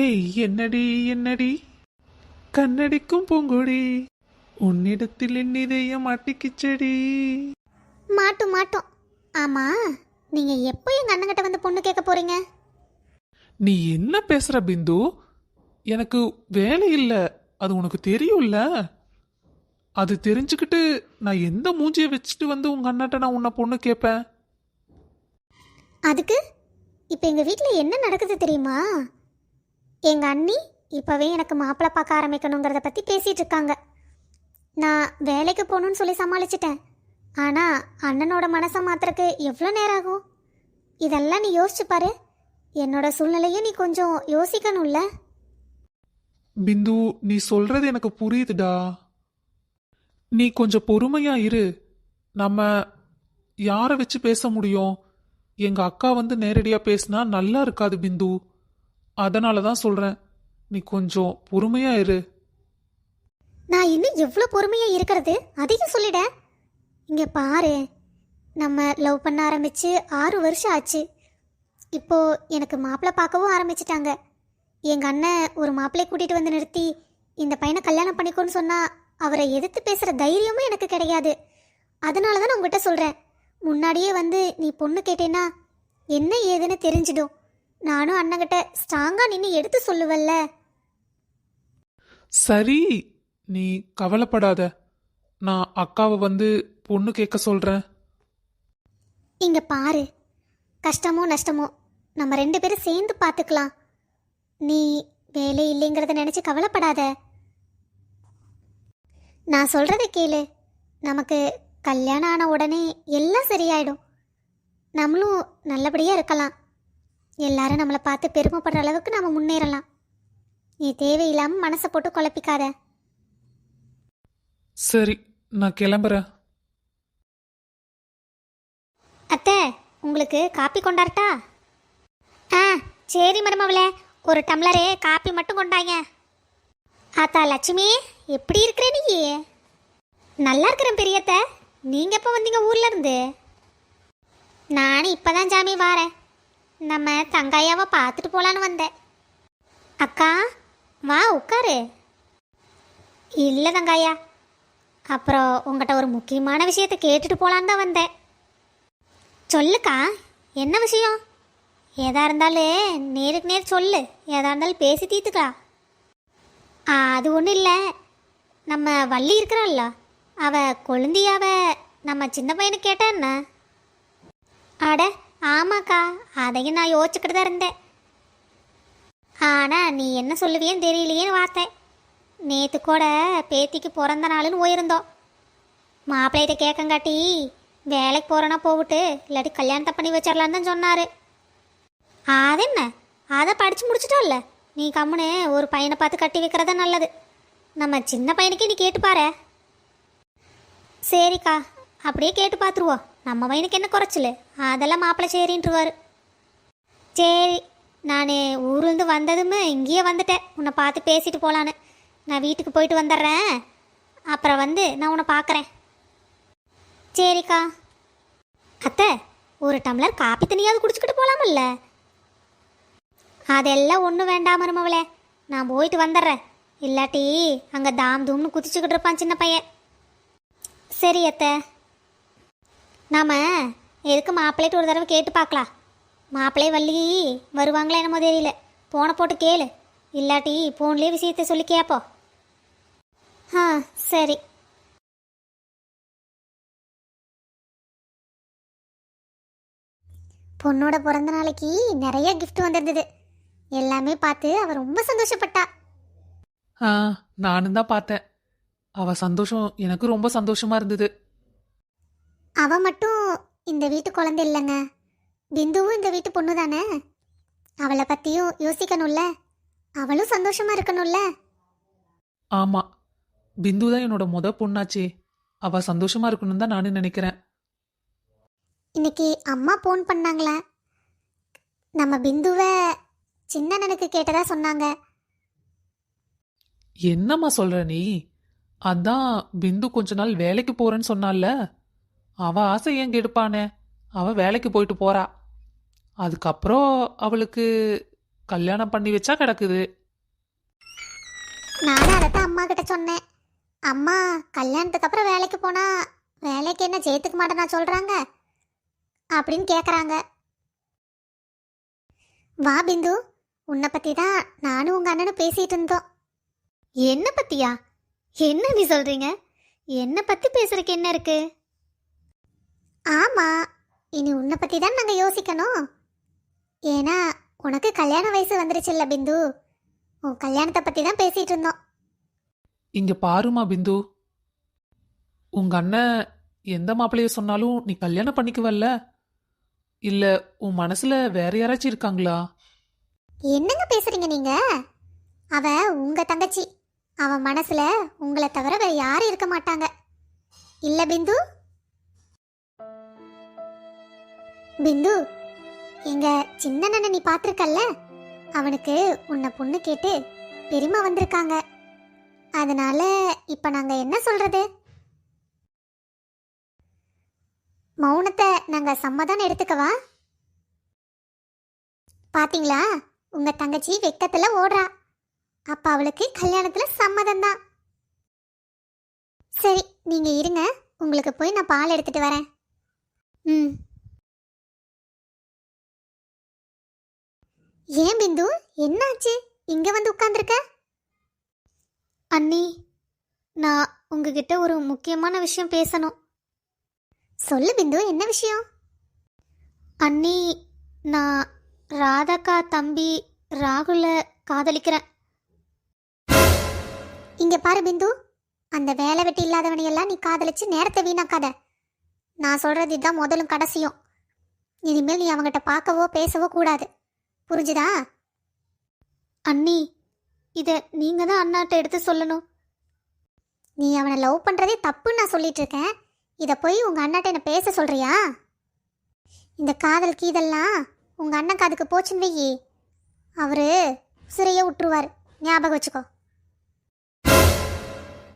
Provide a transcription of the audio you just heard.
ஏய் என்னடி என்னடி கண்ணடிக்கும் பூங்கொடி உன்னிடத்தில் என் இதயம் மாட்டிக்கிச்சடி. மாட்டும் மாட்டோம். ஆமா, நீங்க எப்போ எங்க அண்ணங்கிட்ட வந்து பொண்ணு கேட்க போறீங்க? நீ என்ன பேசுற பிந்து? எனக்கு வேலை இல்ல, அது உனக்கு தெரியும்ல. அது தெரிஞ்சுக்கிட்டு நான் எந்த மூஞ்சியை வச்சுட்டு வந்து உங்க அண்ணாட்ட நான் உன்னை பொண்ணு கேட்பேன்? அதுக்கு இப்போ எங்க வீட்டில் என்ன நடக்குது தெரியுமா? எங்க அண்ணி இப்பவே எனக்கு மாப்பிள்ளை பார்க்க ஆரம்பிக்கணுங்கிறத பத்தி பேசிட்டு இருக்காங்க. நான் வேலைக்கு போகணும்னு சொல்லி சமாளிச்சிட்டேன். ஆனா அண்ணனோட மனசை மாத்துறதுக்கு எவ்வளோ நேரம் ஆகும்? இதெல்லாம் நீ யோசிச்சு பாரு. என்னோட சூழ்நிலையும் நீ கொஞ்சம் யோசிக்கணும்ல. பிந்து, நீ சொல்றது எனக்கு புரியுதுடா. நீ கொஞ்சம் பொறுமையா இரு. நம்ம யாரை வச்சு பேச முடியும்? எங்க அக்கா வந்து நேரடியா பேசினா நல்லா இருக்காது பிந்து. அதனால தான் சொல்றேன், நீ கொஞ்சம் பொறுமையா இரு. நான் இன்னும் எவ்வளோ பொறுமையா இருக்கிறது அதையும் சொல்லிட. இங்க பாரு, நம்ம லவ் பண்ண ஆரம்பிச்சு 6 வருஷம் ஆச்சு. இப்போ எனக்கு மாப்பிள்ளை பார்க்கவும் ஆரம்பிச்சிட்டாங்க. எங்க அண்ணன் ஒரு மாப்பிள்ளையை கூட்டிட்டு வந்து நிறுத்தி இந்த பையனை கல்யாணம் பண்ணிக்கோன்னு சொன்னா அவரை எதிர்த்து பேசுற தைரியமும் எனக்கு கிடையாது. அதனால தான் நான் உங்ககிட்ட சொல்றேன், முன்னாடியே வந்து நீ பொண்ணு கேட்டேன்னா என்ன ஏதுன்னு தெரிஞ்சிடும். நானும் அண்ணங்கிட்ட ஸ்ட்ராங்கா நின்று எடுத்து சொல்லுவல்ல. சரி, நீ கவலைப்படாத. நான் அக்காவை வந்து பொண்ணு கேட்க சொல்றேன். இங்க பாரு, கஷ்டமோ நஷ்டமோ நம்ம 2 பேரும் சேர்ந்து பார்த்துக்கலாம். நீ வேலை இல்லைங்கிறத நினைச்சு கவலைப்படாத. நான் சொல்றத கேளு. நமக்கு கல்யாணம் ஆன உடனே எல்லாம் சரியாயிடும். நம்மளும் நல்லபடியா இருக்கலாம். எல்லாரும் நம்மளை பார்த்து பெருமைப்படுற அளவுக்கு நாம முன்னேறலாம். நீ தேவையில்லாம மனசை போட்டு குழப்பிக்காத. சரி, நான் கிளம்புறேன். அத்தை, உங்களுக்கு காப்பி கொண்டாரட்டா? ஆ சரி மருமவளே, ஒரு டம்ளரே காப்பி மட்டும் கொண்டாங்க. ஆத்தா லட்சுமி, எப்படி இருக்கிற நீ? நல்லா இருக்கிறேன் பெரியத்த. நீங்க எப்போ வந்தீங்க ஊர்ல இருந்து? நானும் இப்பதான் ஜாமி வாரேன். நம்ம தங்காயாவை பார்த்துட்டு போலான்னு வந்தேன். அக்கா வா உட்காரு. இல்லை தங்காயா, அப்புறம் உங்கள்கிட்ட ஒரு முக்கியமான விஷயத்தை கேட்டுட்டு போலான்னு தான் வந்தேன். சொல்லுக்கா, என்ன விஷயம்? எதா இருந்தாலும் நேருக்கு நேர் சொல்லு. எதா இருந்தாலும் பேசி தீர்த்துக்கலாம். அது ஒன்றும் இல்லை. நம்ம வள்ளி இருக்கிறாள்ல, அவ கொழுந்தியாவ நம்ம சின்ன பையனுக்கு கேட்டா என்ன? அட ஆமாக்கா, அதையும் நான் யோசிச்சுக்கிட்டு தான் இருந்தேன். ஆனால் நீ என்ன சொல்லுவியன்னு தெரியலையேன்னு பார்த்தேன். நேற்று கூட பேத்திக்கு பிறந்த நாளுன்னு போயிருந்தோம். மாப்பிள்ளைகிட்ட கேட்கங்காட்டி வேலைக்கு போகிறேன்னா போவிட்டு இல்லாட்டி கல்யாணத்தை பண்ணி வச்சிடலான்னு தான் சொன்னார். அது என்ன, அதை படித்து முடிச்சிட்டோம்ல. நீ கம்முன்னு ஒரு பையனை பார்த்து கட்டி வைக்கிறதா நல்லது. நம்ம சின்ன பையனுக்கே நீ கேட்டு பாரு. சரிக்கா, அப்படியே கேட்டு பார்த்துருவோம். நம்ம பையனுக்கு என்ன குறைச்சல்? அதெல்லாம் மாப்பிள்ளை சரின்ட்டுருவார். சரி, நான் ஊர்லேருந்து வந்ததுமே இங்கேயே வந்துட்டேன் உன்னை பார்த்து பேசிட்டு போகலான்னு. நான் வீட்டுக்கு போயிட்டு வந்துடுறேன். அப்புறம் வந்து நான் உன்னை பார்க்குறேன். சரிக்கா. அத்தை, ஒரு டம்ளர் காப்பி தண்ணியாவது குடிச்சுக்கிட்டு போகலாமில்ல? அதெல்லாம் ஒன்றும் வேண்டாம் மருமவளே, நான் போயிட்டு வந்துடுறேன். இல்லாட்டி அங்கே தாம் தூம்னு குதிச்சுக்கிட்டு இருப்பான் சின்ன பையன். சரி அத்தை. நாம் எதுக்கு மாப்பிள்ளைட்டு ஒரு தடவை கேட்டு பார்க்கலாம். மாப்பிள்ளை வள்ளி வருவாங்களா என்னமோ தெரியல. போனை போட்டு கேளு. இல்லாட்டி ஃபோன்லேயே விஷயத்தை சொல்லி கேட்போம். ஆ சரி. பொண்ணோட பிறந்த நாளைக்கு நிறைய கிஃப்ட் வந்திருந்தது. எல்லாமே பார்த்து அவ ரொம்ப சந்தோஷப்பட்டா. ஆ, நானும் தான் பார்த்தேன். அவ சந்தோஷம் எனக்கு ரொம்ப சந்தோஷமா இருந்தது. அவ மட்டும் இந்த வீட்டு குழந்தை இல்லைங்க, பிந்துவும் இந்த வீட்டு பொண்ணு தானே. அவளை பற்றியும் யோசிக்கணும்ல. அவளும் சந்தோஷமா இருக்கணும்ல. ஆமா, பிந்து தான் என்னோட பொண்ணாச்சே. அவ சந்தோஷமா இருக்கணும்னு தான் நானும் நினைக்கிறேன். இன்னைக்கு அம்மா ஃபோன் பண்ணாங்களே, நம்ம பிந்துவை சின்னண்ணனுக்கு கேட்டதா சொன்னாங்க. என்னம்மா சொல்ற நீ? அதான் பிந்து கொஞ்ச நாள் வேலைக்கு போறேன்னு சொன்னால. அவ ஆசை ஏன் கெடுப்பானே? அவ வேலைக்கு போயிட்டு போறா. அதுக்கப்புறம் அவளுக்கு கல்யாணம் பண்ணி வச்சா கிடக்குது. நானும் அதைத்தான் அம்மா கிட்ட சொன்னேன். அம்மா கல்யாணத்துக்கு அப்புறம் வேலைக்கு போனா வேலைக்கு என்ன ஜெயித்துக்க மாட்டேனா சொல்றாங்க அப்படின்னு கேட்குறாங்க. வா பிந்து, உன்னை பற்றி தான் நானும் உங்கள் அண்ணனும் பேசிகிட்டு இருந்தோம். என்ன பற்றியா? என்ன நீ சொல்கிறீங்க? என்னை பற்றி பேசுறதுக்கு என்ன இருக்கு? ஆமாம், இனி உன்னை பற்றி தான் நாங்கள் யோசிக்கணும். ஏன்னா உனக்கு கல்யாண வயசு வந்துருச்சுல்ல பிந்து, உன் கல்யாணத்தை பற்றி தான் பேசிகிட்டு இருந்தோம். இங்க பாருமா பிந்து, உங்க அண்ணன் எந்த மாப்பிள்ளைய சொன்னாலும் நீ கல்யாணம் பண்ணிக்குவல்ல? இல்ல உன் மனசுல வேற யாராச்சும் இருக்காங்களா? என்னங்க பேசுறீங்க நீங்க? அவ உங்க தங்கச்சி. அவ மனசுல உங்களை தவிர வேற யாரும் இருக்க மாட்டாங்க. இல்ல பிந்து? பிந்து, எங்க சின்ன அண்ணனை நீ பாத்திருக்கல்ல? அவனுக்கு உன்னை பொண்ணு கேட்டு பெரியமா வந்திருக்காங்க. அதனால இப்ப நாங்க என்ன சொல்றது? மௌனத்தை நாங்க சம்மதம் எடுத்துக்கவா? பாத்தீங்களா, உங்க தங்கச்சி வெக்கத்துல ஓடுறா. அப்ப அவளுக்கு கல்யாணத்துல சம்மதம் தான். சரி, நீங்க இருங்க, உங்களுக்கு போய் நான் பால் எடுத்துட்டு வரேன். ம். ஏன் பிந்து, என்னாச்சு இங்க வந்து உட்கார்ந்துருக்க? அண்ணி, நான் உங்ககிட்ட ஒரு முக்கியமான விஷயம் பேசணும். சொல்லு பிந்து, என்ன விஷயம்? அண்ணி, நான் ராதாக்கா தம்பி ராகுல காதலிக்கிறேன். இங்க பாரு பிந்து, அந்த வேலை வெட்டி இல்லாதவனையெல்லாம் நீ காதலிச்சு நேரத்தை வீணாக்காத. நான் சொல்றது இதுதான் முதலும் கடைசியும். இனிமேல் நீ அவங்ககிட்ட பார்க்கவோ பேசவோ கூடாது, புரிஞ்சுதா? அண்ணி, இதை நீங்க தான் அண்ணாட்ட எடுத்து சொல்லணும். நீ அவனை லவ் பண்றதே தப்புன்னு நான் சொல்லிட்டு இருக்கேன். இதை போய் உங்க அண்ணாட்ட என்ன பேச சொல்றியா? இந்த காதல் கீதெல்லாம் உங்க அண்ணன் காதுக்கு போச்சுன்னு வையி, அவரு சிறைய விட்டுருவாரு, ஞாபகம் வச்சுக்கோ.